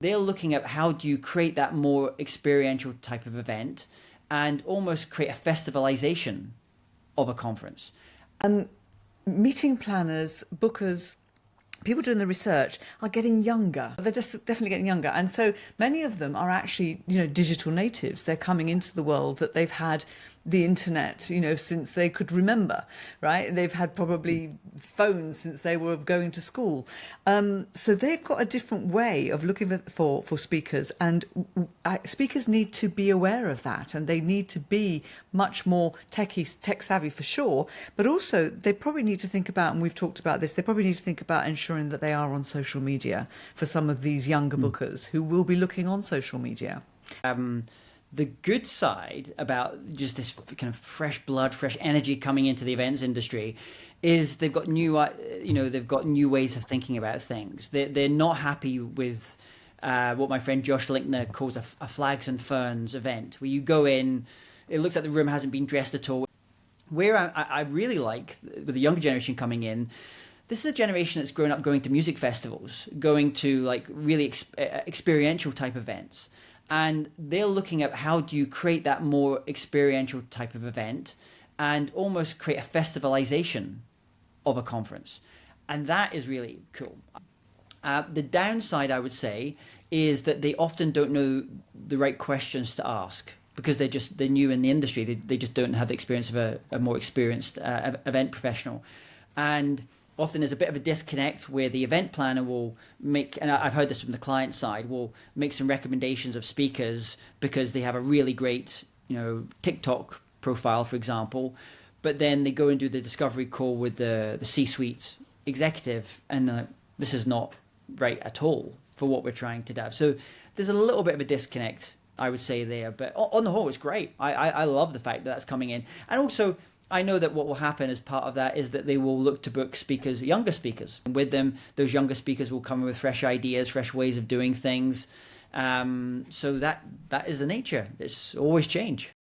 They're looking at how do you create that more experiential type of event and almost create a festivalization of a conference. Meeting planners, bookers, people doing the research are getting younger. They're just definitely getting younger. And so many of them are actually, digital natives. They're coming into the world that they've had the internet, since they could remember, right? They've had probably phones since they were going to school. So they've got a different way of looking for speakers, and speakers need to be aware of that, and they need to be much more tech savvy for sure, but also they probably need to think about, and we've talked about this, they probably need to think about ensuring that they are on social media for some of these younger bookers who will be looking on social media. The good side about just this kind of fresh blood, fresh energy coming into the events industry is they've got new ways of thinking about things. They're not happy with what my friend Josh Linkner calls a flags and ferns event, where you go in, it looks like the room hasn't been dressed at all. Where I really like, with the younger generation coming in, this is a generation that's grown up going to music festivals, going to like really experiential type events. And they're looking at how do you create that more experiential type of event and almost create a festivalization of a conference. And that is really cool. The downside, I would say, is that they often don't know the right questions to ask because they're new in the industry. They just don't have the experience of a more experienced event professional. And often there's a bit of a disconnect where the event planner will make, and I've heard this from the client side, will make some recommendations of speakers because they have a really great, TikTok profile, for example, but then they go and do the discovery call with the C-suite executive, and this is not right at all for what we're trying to do. So there's a little bit of a disconnect, I would say, there, but on the whole, it's great. I love the fact that that's coming in. And also, I know that what will happen as part of that is that they will look to book speakers, younger speakers. And with them, those younger speakers will come with fresh ideas, fresh ways of doing things. So that is the nature. It's always change.